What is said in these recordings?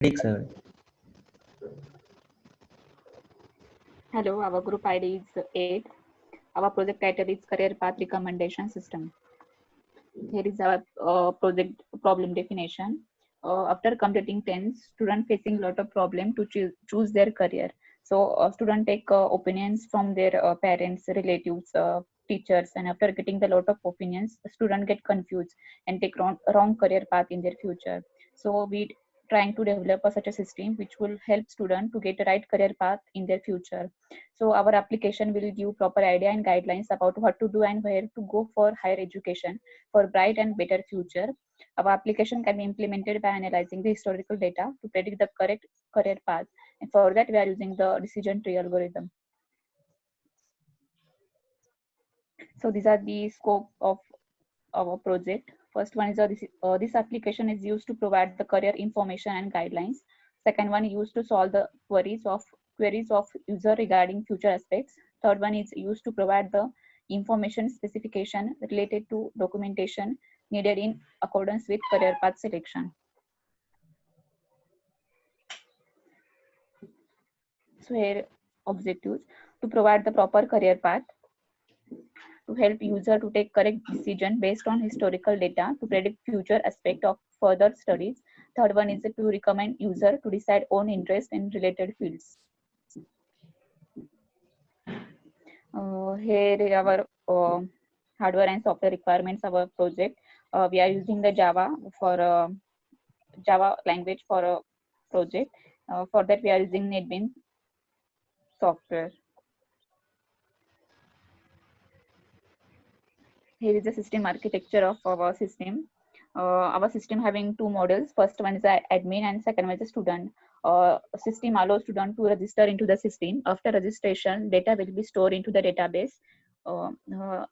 Sir. Hello, our group ID is 8. Our project title is Career Path Recommendation System. Here is our project problem definition. After completing 10, student facing a lot of problem to choose their career. So student take opinions from their parents, relatives, teachers, and after getting the lot of opinions, student get confused and take wrong career path in their future. So we trying to develop such a system which will help student to get the right career path in their future. So our application will give proper idea and guidelines about what to do and where to go for higher education for bright and better future. Our application can be implemented by analyzing the historical data to predict the correct career path. And for that, we are using the decision tree algorithm. So these are the scope of our project. First one is this application is used to provide the career information and guidelines. Second one is used to solve the queries of user regarding future aspects. Third one is used to provide the information specification related to documentation needed in accordance with career path selection. So here objectives to provide the proper career path, to help user to take correct decision based on historical data to predict future aspect of further studies. Third one is to recommend user to decide own interest in related fields. Here our hardware and software requirements of our project. We are using the Java for Java language for a project. For that we are using NetBeans software. Here is the system architecture of our system. Our system having two models. First one is the admin and second one is the student. System allows student to register into the system. After registration, data will be stored into the database.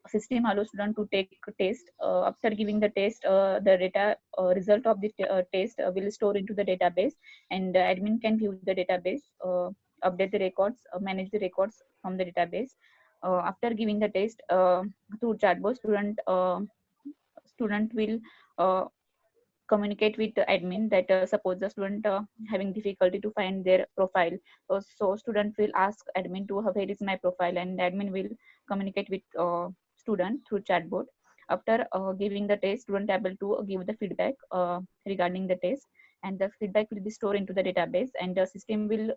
System allows student to take a test. After giving the test, the data result of the test will store into the database, and admin can view the database, update the records, manage the records from the database. After giving the test through chatbot, student will uh, communicate with the admin that suppose the student having difficulty to find their profile. So student will ask admin to where is my profile, and admin will communicate with student through chatbot. After giving the test, student able to give the feedback regarding the test, and the feedback will be stored into the database, and the system will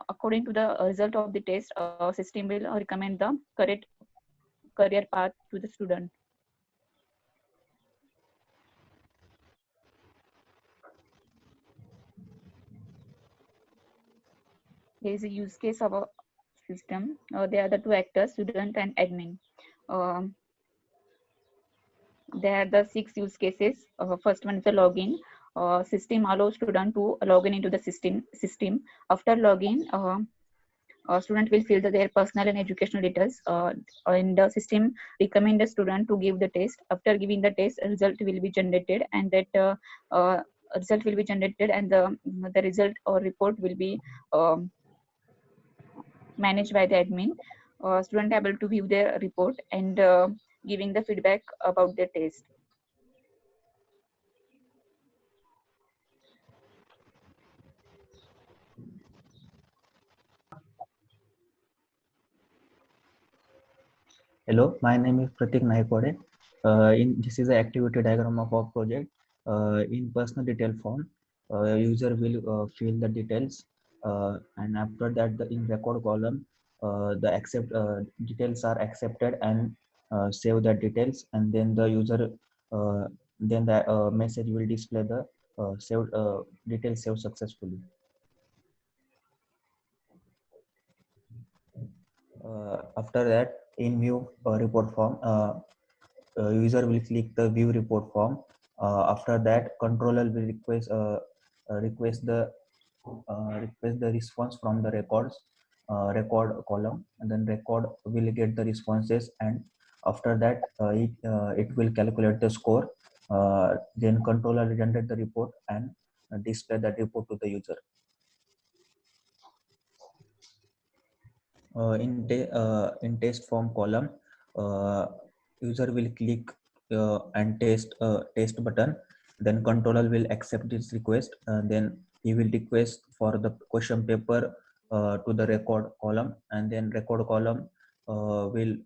according to the result of the test, system will recommend the correct career path to the student. There is a use case of a system. They are the two actors, student and admin. Um, there are the 6 use cases. First one is the login. System allows student to log in into the system. After login, student will fill their personal and educational details, and the system recommend the student to give the test. After giving the test, a result will be generated, and that result will be generated, and the result or report will be managed by the admin. Student able to view their report and giving the feedback about their test. Hello, my name is Pratik Naikode. This is the activity diagram of our project. In personal detail form, user will fill the details, and after that, in record column, the accept details are accepted and save the details, and then the user, then the message will display the saved details saved successfully. After that, in view report form, user will click the view report form. After that, controller will request the response from the record column, and then record will get the responses, and after that it will calculate the score. Then controller will generate the report and display that report to the user. In test form column, uh, user will click and test button. Then controller will accept this request, then he will request for the question paper to the record column, and then record column will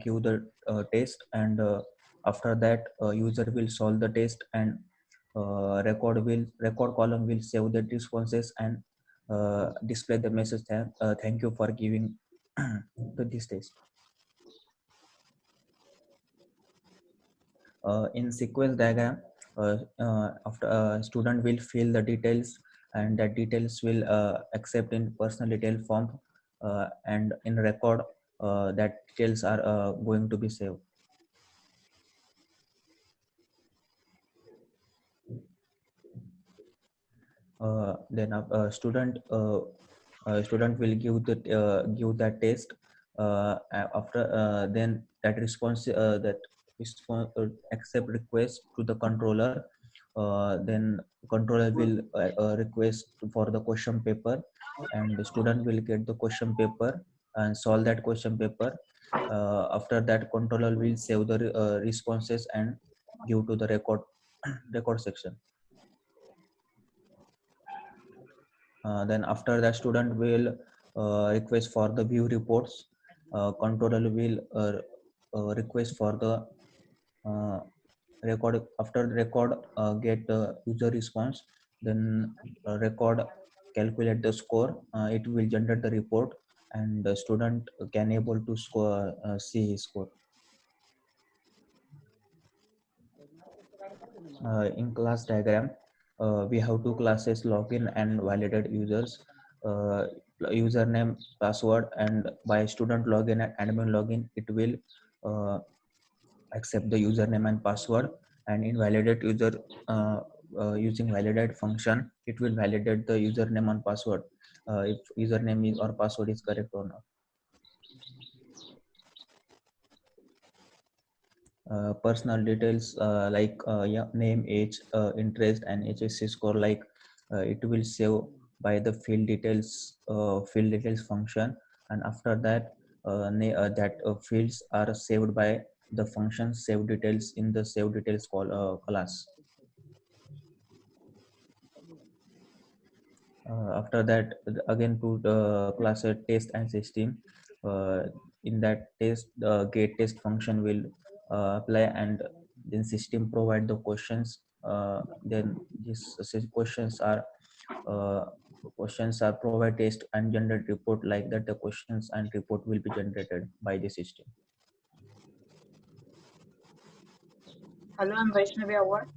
give the test, and after that user will solve the test, and record column will save the responses and display the message, thank you for giving to this test. In sequence diagram, after student will fill the details, and that details will accept in personal detail form, and in record that details are going to be saved. Then student will give that test, after then that response accept request to the controller, then controller will request for the question paper, and the student will get the question paper and solve that question paper. After that controller will save the responses and give to the record section. Then after that student will request for the view reports. Controller will request for the record. After the record get user response, then record calculate the score, it will generate the report, and the student can able to score see his score. In class diagram, we have two classes, login and validated users. Username, password, and by student login and admin login, it will accept the username and password, and in validate user, using validate function, it will validate the username and password, if username is or password is correct or not. Personal details like yeah, name, age, interest, and HSC score, like it will save by the field details function, and after that fields are saved by the function save details in the save details class. After that again to the class test and system. In that test, the get test function will apply, and then system provide the questions. Then these uh, questions are provide test and generate report, like that the questions and report will be generated by the system. Hello, I'm Vaishnavi Awad.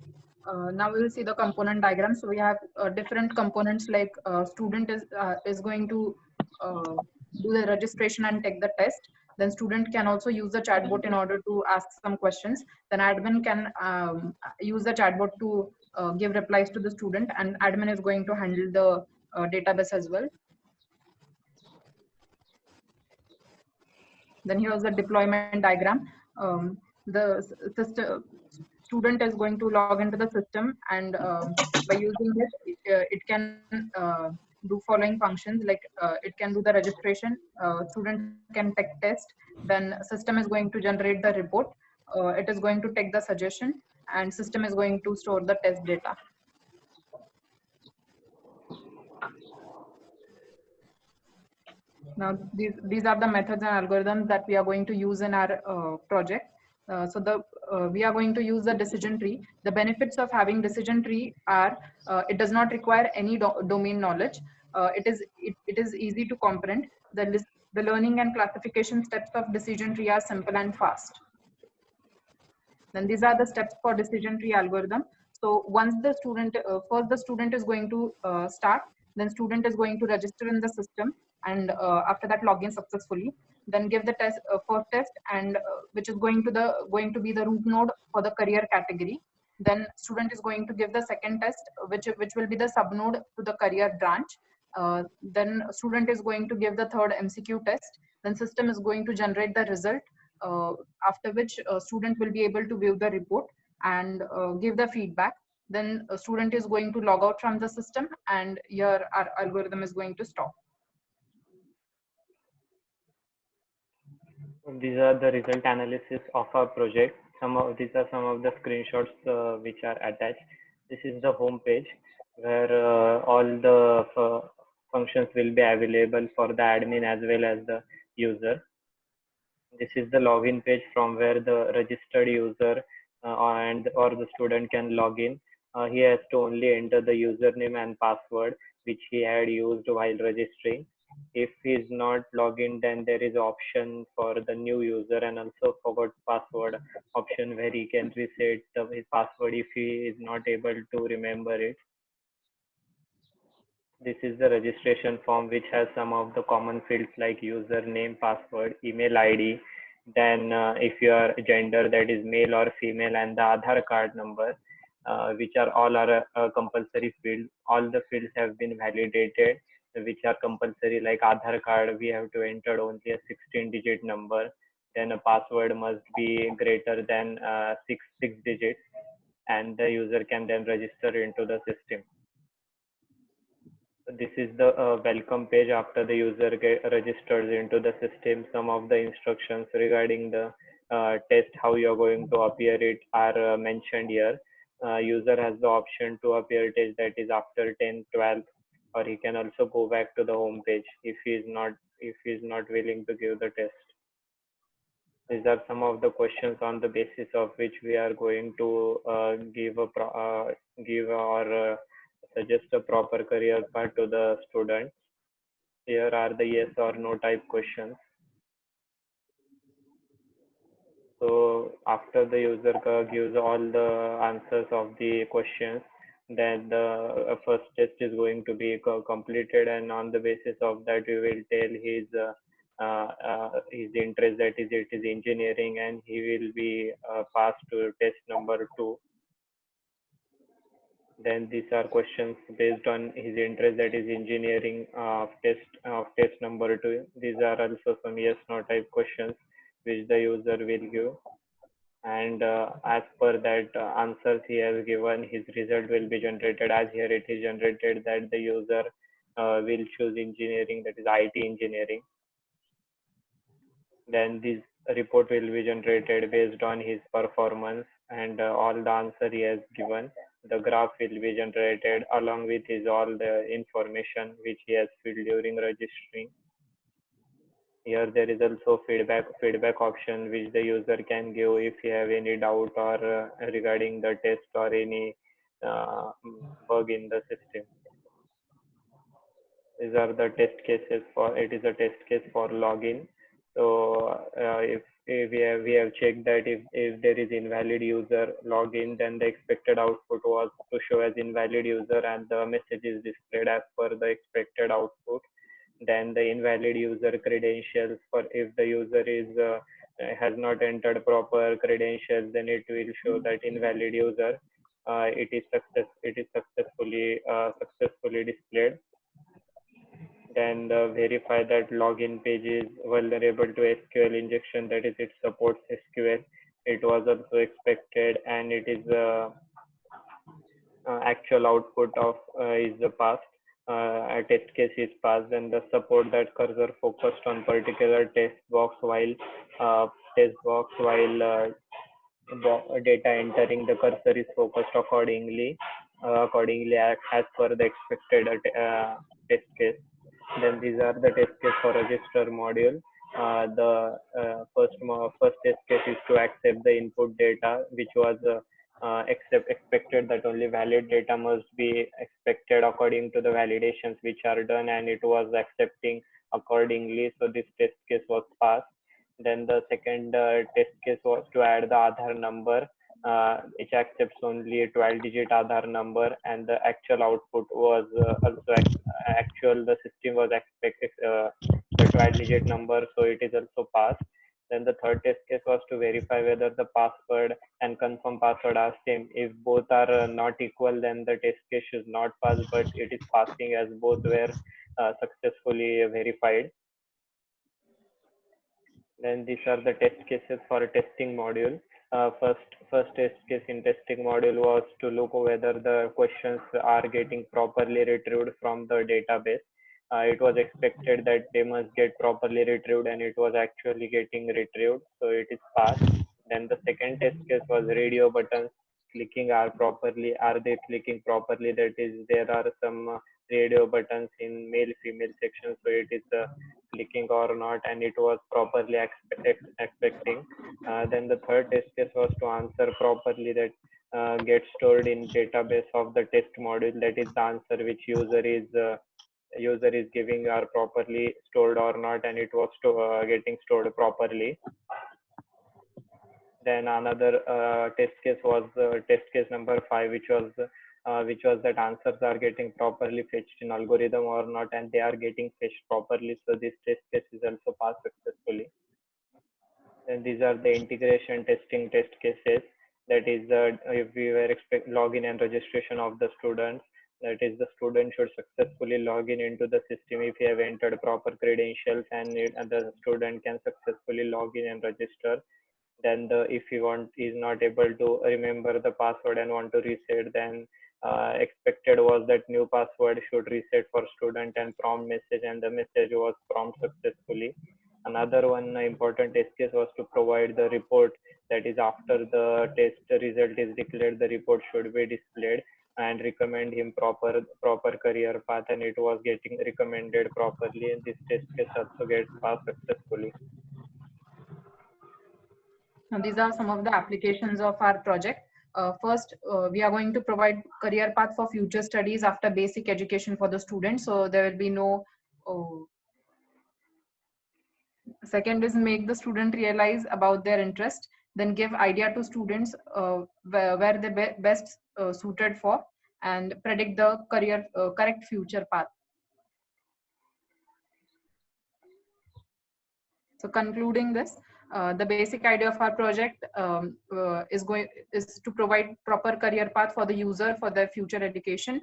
Now we will see the component diagram. So we have different components, like student is going to do the registration and take the test. Then student can also use the chatbot in order to ask some questions. Then admin can use the chatbot to give replies to the student, and admin is going to handle the database as well. Then here's the deployment diagram. The system student is going to log into the system, and by using it can do following functions, like it can do the registration, student can take test, then system is going to generate the report, it is going to take the suggestion, and system is going to store the test data. Now these are the methods and algorithms that we are going to use in our project. We are going to use the decision tree. The benefits of having decision tree are it does not require any domain knowledge. It is easy to comprehend. The learning and classification steps of decision tree are simple and fast. Then these are the steps for decision tree algorithm. So once the student, first the student is going to start, then student is going to register in the system, and after that login successfully. Then give the test, first test, and which is going to be the root node for the career category. Then student is going to give the second test, which will be the sub node to the career branch. Then student is going to give the third MCQ test. Then system is going to generate the result, after which a student will be able to view the report and give the feedback. Then a student is going to log out from the system, and here our algorithm is going to stop. These are the result analysis of our project. These are some of the screenshots which are attached. This is the home page where all the functions will be available for the admin as well as the user. This is the login page from where the registered user and or the student can log in. He has to only enter the username and password which he had used while registering. If he is not logged in, then there is option for the new user and also forgot password option where he can reset his password if he is not able to remember it. This is the registration form which has some of the common fields like username, password, email ID, then if your gender, that is male or female, and the Aadhaar card number, which are all are a compulsory field. All the fields have been validated, which are compulsory. Like Aadhaar card, we have to enter only a 16-digit number. Then a password must be greater than six digits, and the user can then register into the system. This is the welcome page after the user registers into the system. Some of the instructions regarding the test, how you're going to appear it, are mentioned here. User has the option to appear test, that is after 10, 12, or he can also go back to the home page if he is not willing to give the test. These are some of the questions on the basis of which we are going to give or suggest a proper career path to the student. Here are the yes or no type questions. So after the user gives all the answers of the questions, then the first test is going to be completed, and on the basis of that, we will tell his interest, that is it is engineering, and he will be passed to test number 2. Then these are questions based on his interest, that is engineering, test number 2. These are also some yes no type questions which the user will give, and as per that answers he has given, his result will be generated. As here it is generated that the user will choose engineering, that is IT engineering. Then this report will be generated based on his performance and all the answer he has given. The graph will be generated along with his all the information which he has filled during registering. Here there is also feedback option which the user can give if you have any doubt or regarding the test or any bug in the system. These are the test cases for it is a test case for login. So if we have checked that if there is invalid user login, then the expected output was to show as invalid user and the message is displayed as per the expected output. Then the invalid user credentials, for if the user is has not entered proper credentials, then it will show that invalid user. It is successfully displayed. Then verify that login page is vulnerable to SQL injection, that is it supports SQL. It was also expected, and it is actual output of is passed. A test case is passed, and the support that cursor focused on particular test box while data entering the cursor is focused accordingly as per the expected test case. Then these are the test case for register module. The first test case is to accept the input data, which was expected that only valid data must be expected according to the validations which are done, and it was accepting accordingly. So this test case was passed. Then the second test case was to add the Aadhaar number, which accepts only a 12-digit Aadhaar number, and the actual output was also actual. The system was expecting the 12-digit number, so it is also passed. Then the third test case was to verify whether the password and confirm password are same. If both are not equal, then the test case is not passed, but it is passing as both were successfully verified. Then these are the test cases for a testing module. First test case in testing module was to look whether the questions are getting properly retrieved from the database. It was expected that they must get properly retrieved, and it was actually getting retrieved, so it is passed. Then the second test case was radio buttons are they clicking properly? That is, there are some radio buttons in male female section, so it is clicking or not, and it was properly expecting. Then the third test case was to answer properly that gets stored in database of the test module, that is the answer which user is giving are properly stored or not, and it was getting stored properly. Then another test case was test case number 5, which was that answers are getting properly fetched in algorithm or not, and they are getting fetched properly. So this test case is also passed successfully. And these are the integration testing test cases. That is, if we were expect login and registration of the students. That is, the student should successfully log in into the system if he have entered proper credentials, and the student can successfully log in and register. Then if he is not able to remember the password and want to reset, then expected was that new password should reset for student and prompt message, and the message was prompt successfully. Another one important test case was to provide the report, that is, after the test result is declared, the report should be displayed and recommend him proper career path, and it was getting recommended properly, and this test case also gets passed successfully. Now, these are some of the applications of our project. First, we are going to provide career path for future studies after basic education for the students. So there will be no. Second is make the student realize about their interest. Then give idea to students where they best suited for, and predict the correct future path. So concluding this, the basic idea of our project is to provide proper career path for the user for their future education.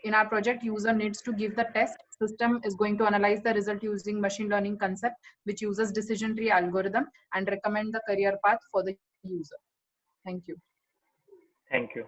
In our project, user needs to give the test. System is going to analyze the result using machine learning concept, which uses decision tree algorithm, and recommend the career path for the user. Thank you. Thank you.